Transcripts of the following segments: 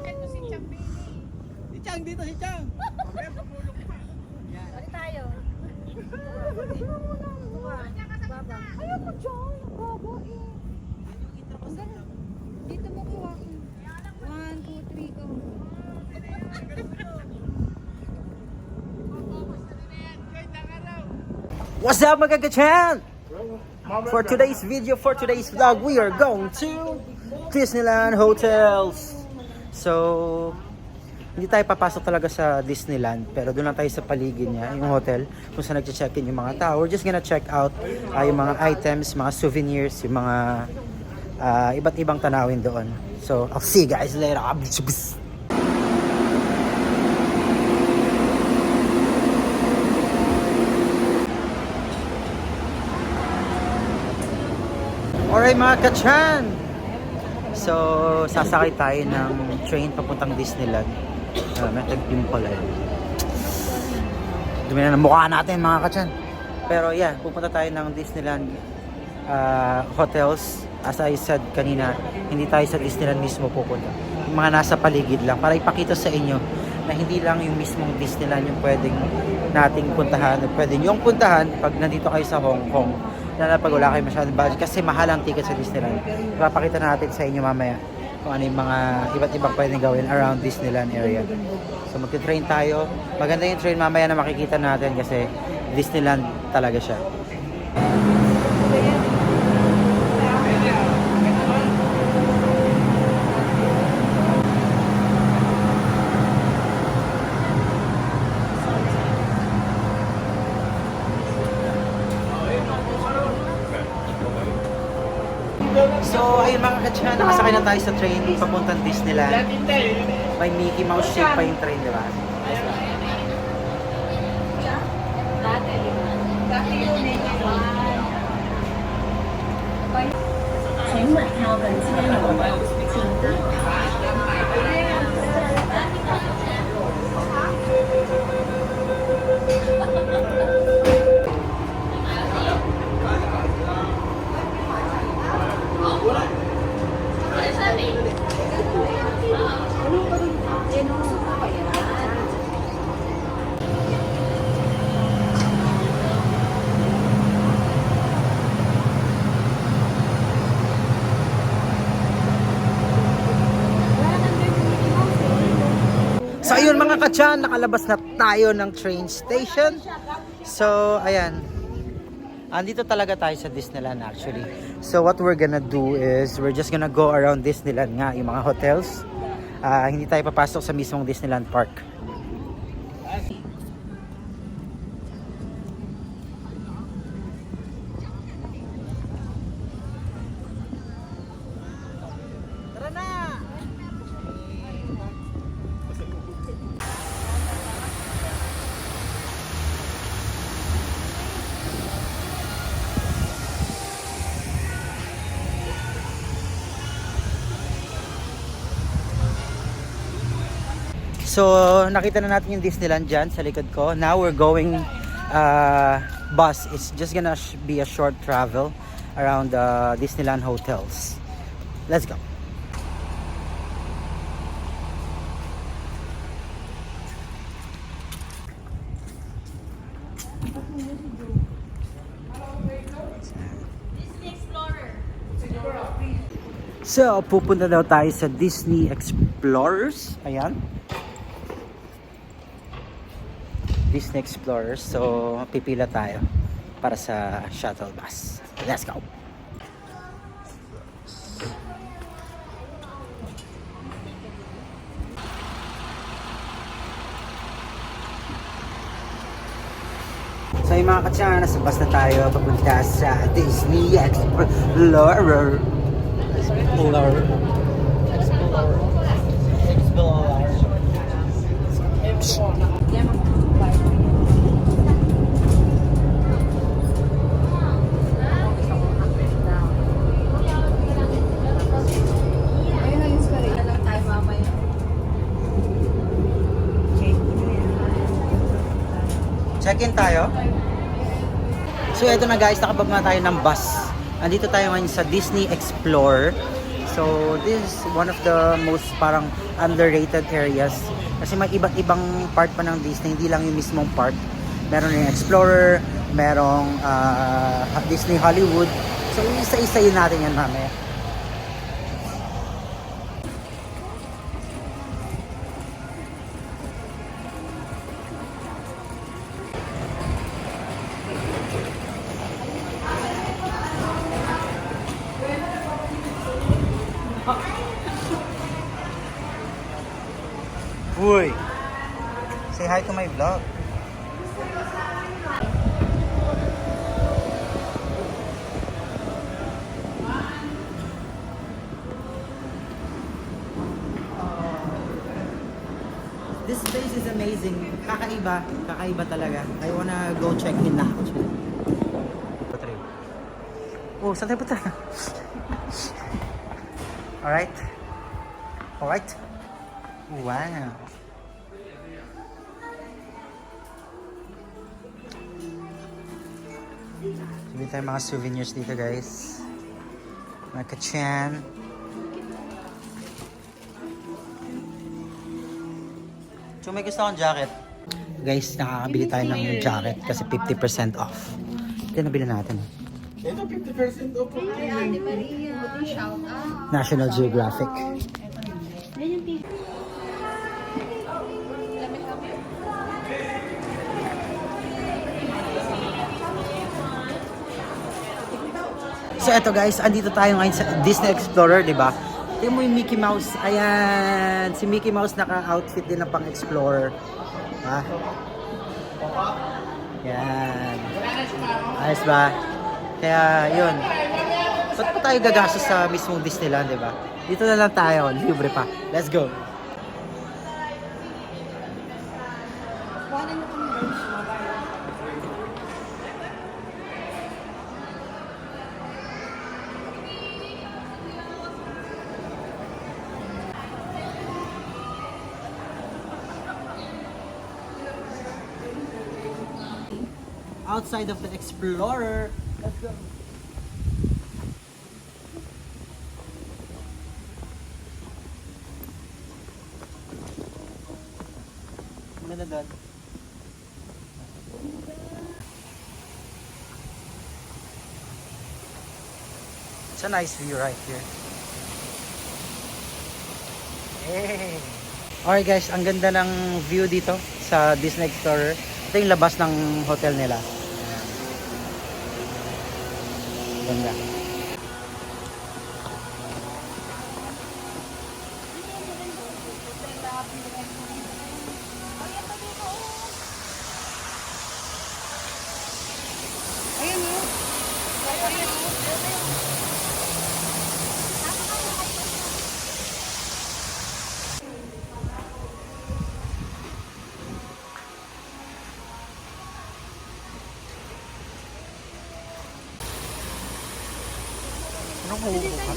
Ito si Chang Baby. Si Chang dito, si Chang. Bali tayo. Ayaw mo dyan. Bobo eh. Dito mo kuha. 1, 2, 3, go. What's up mga kachan? For today's video, for today's vlog, we are going to Disneyland Hotels. So, hindi tayo papasok talaga sa Disneyland, pero doon lang tayo sa paligid niya, yung hotel, kung saan nag-check-in yung mga tao. We're just gonna check out yung mga items, mga souvenirs, yung mga iba't ibang tanawin doon. So, I'll see you guys later. Alright mga kachan! So, sasakay tayo ng train papuntang Disneyland. May tag-pimple eh. Dumi na ng mukha natin mga kachan. Pero yeah, pupunta tayo ng Disneyland hotels. As I said kanina, hindi tayo sa Disneyland mismo pupunta. Yung mga nasa paligid lang. Para ipakita sa inyo na hindi lang yung mismong Disneyland yung pwedeng nating puntahan. Pwede yung puntahan pag nandito kayo sa Hong Kong. Lalo pag wala kayo masyadong budget kasi mahal ang ticket sa Disneyland. Ipapakita natin sa inyo mamaya kung ano yung mga iba't ibang pwedeng gawin around Disneyland area. So magti-train tayo. Maganda yung train mamaya na makikita natin kasi Disneyland talaga siya. So, ayun mga kachan, nakasakay na tayo sa train papuntang Disneyland. May Mickey Mouse shape pa yung train, di ba? So ayun mga kachan, nakalabas na tayo ng train station. So ayan, andito talaga tayo sa Disneyland actually. So what we're gonna do is we're just gonna go around Disneyland nga, yung mga hotels. Hindi tayo papasok sa mismong Disneyland Park. Tara na! So, nakita na natin yung Disneyland dyan sa likod ko. Now, we're going bus. It's just gonna be a short travel around the Disneyland hotels. Let's go. So, pupunta daw tayo sa Disney Explorers. Ayan. Disney Explorers. So, pipila tayo para sa shuttle bus. Let's go! So, yung mga katsyan, nasa bus na tayo papunta sa Disney Explorer. Explorer. Check-in tayo. So eto na guys, nakabag na tayo ng bus. Andito tayo ngayon sa Disney Explorer. So, this is one of the most parang underrated areas. Kasi may iba't ibang part pa ng Disney, hindi lang yung mismong park. Meron yung Explorer, merong Disney Hollywood. So, isa-isayin natin yan mamaya. Uy! Say hi to my vlog. This place is amazing. Kakaiba. Kakaiba talaga. I wanna go check in na. Oh, saan tayo punta? Alright. Alright. Wow. Sabi tayo mga souvenirs dito, guys. Mga kachan. So may gusto akong jacket. Guys, nakakabili tayo ng jacket kasi 50% off. Ito nabili natin. Ito 50% off. Ate Maria, shout out. National Geographic. Yan yung TV. So eto guys, andito tayo ngayon sa Disney Explorer, di ba? Tingnan mo yung Mickey Mouse. Ayan, si Mickey Mouse naka-outfit din na pang-explorer. Ha? Yan. Ayos ba? Kaya yun. Ba't pa tayo gagastos sa mismong Disneyland, di ba? Dito na lang tayo, libre pa. Let's go! Outside of the Explorer. Let's go. Maganda doon. It's a nice view right here. Hey. Alright guys, ang ganda ng view dito sa Disney Explorer. Ito yung labas ng hotel nila. Ganda. Ayun o. Anong hubo ka?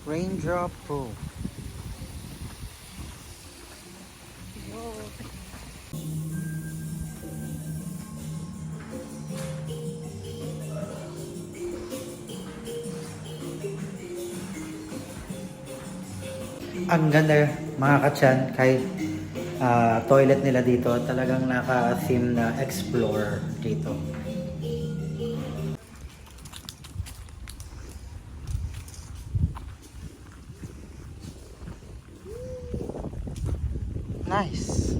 Raindrop Pool. Ang ganda mga katsan, kahit toilet nila dito, talagang naka-theme na Explorer dito. Nice.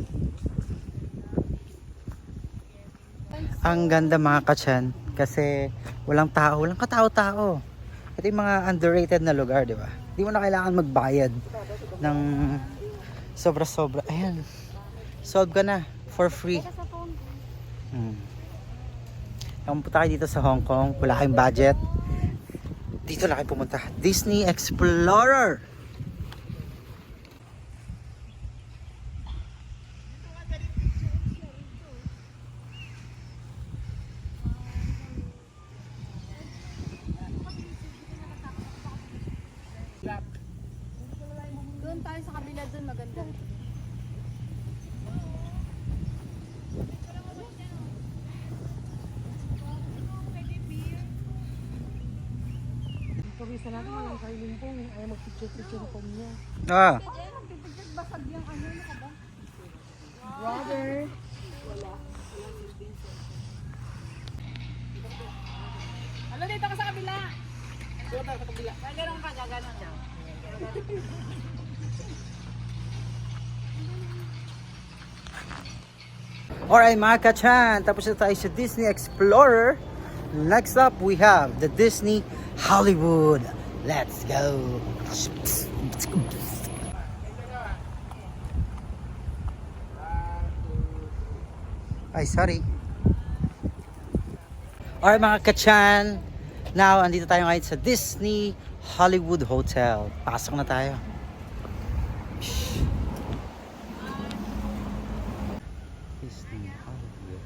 Ang ganda mga katsan, kasi walang tao, walang katao-tao. Ito yung mga underrated na lugar, di ba? Di mo na kailangan magbayad ng sobra-sobra. Ayan. Solve ka na for free. Kung punta kayo dito sa Hong Kong, wala kayong budget, dito na kayo pumunta. Disney Explorer. Doon tayo sa kabila doon, maganda. Pag-isa natin yung kailin po, ayaw mag-picture-picture po niya. Ah, Basag yung ano ka ba? Brother! Ano dito ka sa kabila? Dito ka sa kabila. Gaganon ka, gaganon ka. alright mga kachan, tapos na tayo sa Disney Explorer. Next up, we have the Disney Hollywood. Let's go! Ay, sorry. Alright mga kachan, now andito tayo ngayon sa Disney Hollywood Hotel. Pasok na tayo. Disney Hollywood.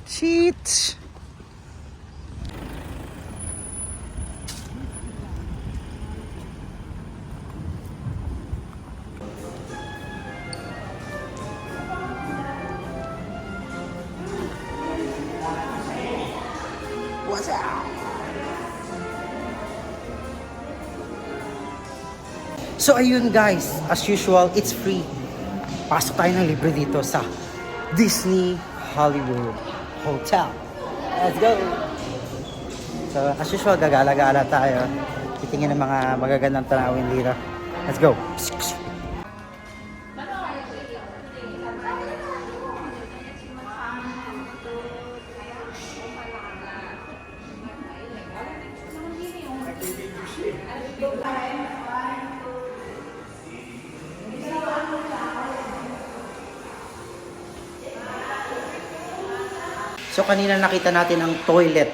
Cheat! What's up? So ayun guys, as usual, it's free. Pasok tayo ng libre dito sa Disney Hollywood Hotel. Let's go! So as usual, gagala-gala tayo. Titingin ng mga magagandang tanawin dito. Let's go! So kanina nakita natin ang toilet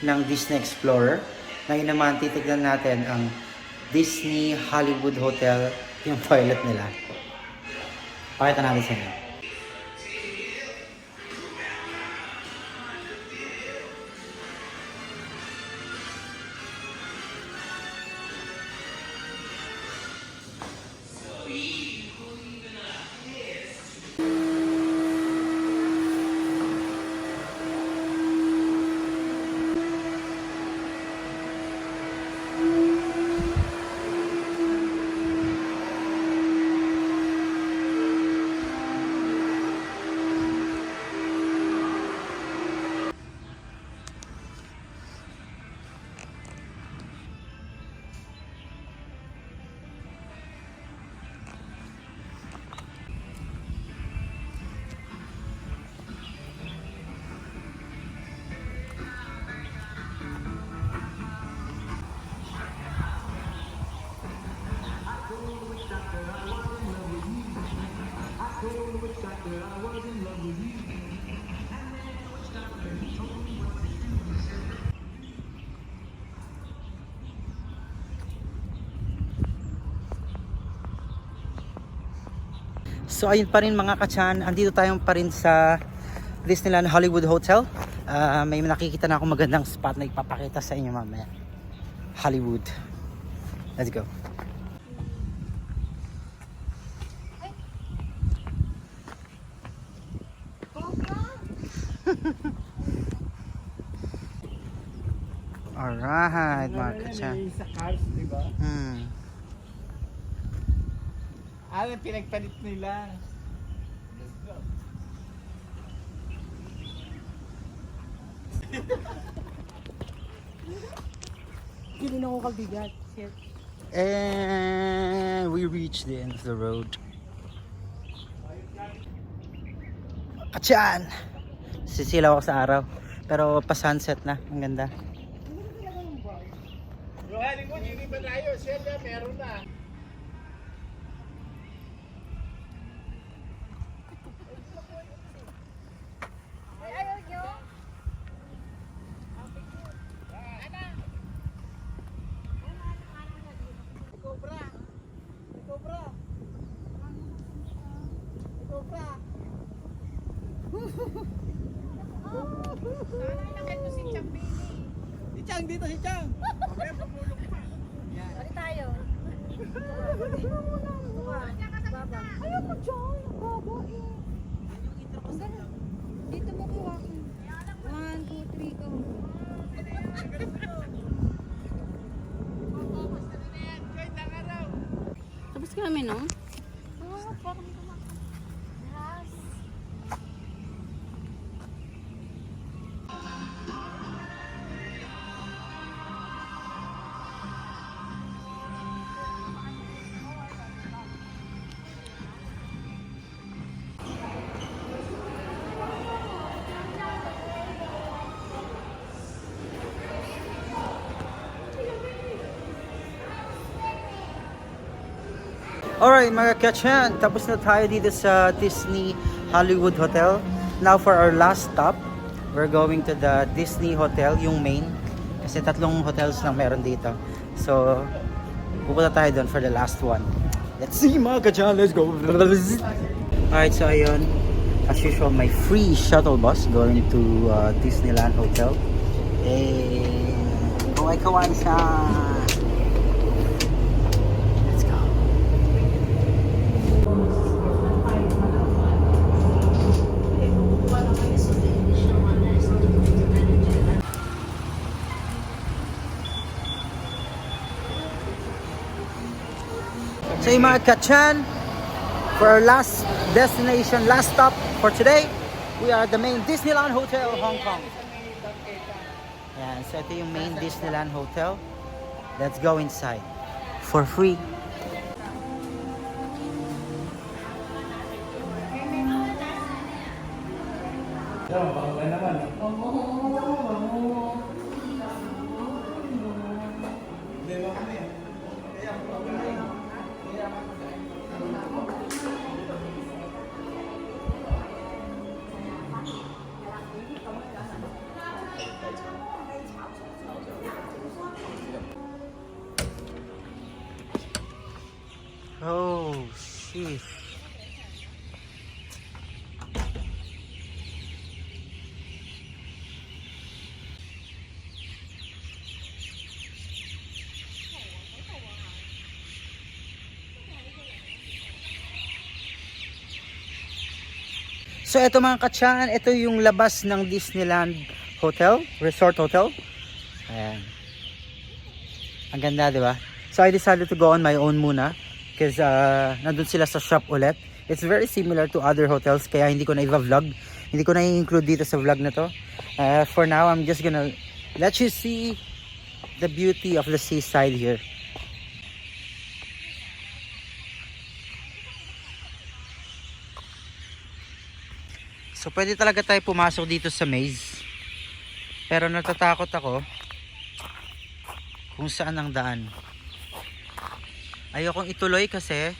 ng Disney Explorer. Ngayon naman titignan natin ang Disney Hollywood Hotel, yung toilet nila. Pakita natin sa inyo. So ayun pa rin mga kachan, andito tayong pa rin sa Disneyland Hollywood Hotel. May nakikita na ako magandang spot na ipapakita sa inyo mamaya. Hollywood. Let's go. Alright mga kachan. Sa cars, di ba? Ano pinagpalit nila? Let's go. Hindi na ako kabigat. Shit. And we reached the end of the road. Kachan! Sisilaw ako sa araw. Pero pa-sunset na. Ang ganda. Yung Hollywood, hindi ba tayo? Siyempre, meron na. Si Chang dito, si Chang. Mamaya pumulong pa. Balik tayo. Ayaw mo dyan. Baba eh. Dito mo kuha ko. 1, 2, 3, go. Tapos kami, no? Alright mga kachan, tapos na tayo dito sa Disney Hollywood Hotel. Now for our last stop, we're going to the Disney Hotel, yung main. Kasi 3 hotels lang meron dito. So, pupunta tayo doon for the last one. Let's see mga kachan, let's go! Alright, so ayun. As usual, my free shuttle bus going to Disneyland Hotel. Kaway-kawain sa... So yung mga kachan, for our last destination, last stop for today, we are at the main Disneyland Hotel, Hong Kong. Yan, so ito yung main Disneyland Hotel. Let's go inside for free. Oh, shit. So ito mga katsan, ito yung labas ng Disneyland Hotel, Resort Hotel. Ayan. Ang ganda, di ba? So I decided to go on my own muna because nandun sila sa shop ulit. It's very similar to other hotels kaya hindi ko na i-vlog. Hindi ko na i-include dito sa vlog na to. For now, I'm just gonna let you see the beauty of the seaside here. So pwede talaga tayo pumasok dito sa maze. Pero natatakot ako kung saan ang daan. Ayokong ituloy kasi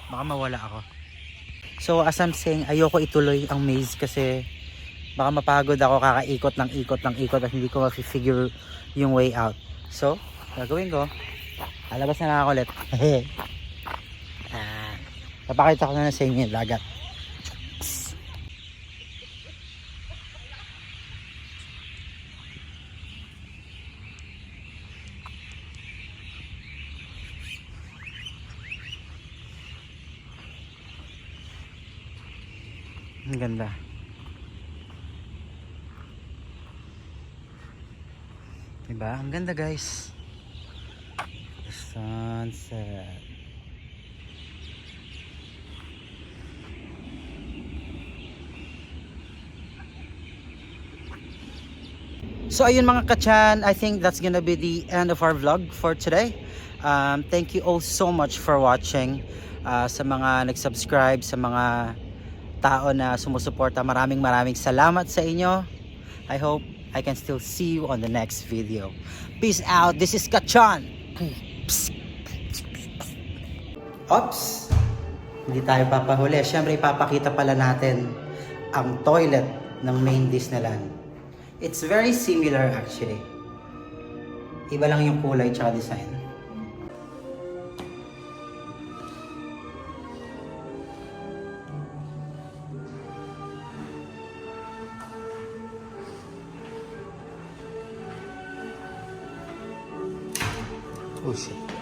baka mawala ako. So as I'm saying, ayoko ituloy ang maze kasi baka mapagod ako kakaikot ng ikot at hindi ko ma-figure yung way out. So, gagawin ko, alabas na lang ako ulit. Papakita ko na sa inyo yung dagat. Ang ganda. Diba? Ang ganda guys. The sunset. So ayun mga kachan, I think that's gonna be the end of our vlog for today. Thank you all so much for watching. Sa mga nag-subscribe, sa mga tao na sumusuporta, maraming salamat sa inyo. I hope I can still see you on the next video. Peace out. This is Kachan. Oops. Hindi tayo papahuli. Siyempre ipapakita pala natin ang toilet ng main Disneyland. It's very similar actually. Iba lang yung kulay tsaka design. Oh shit.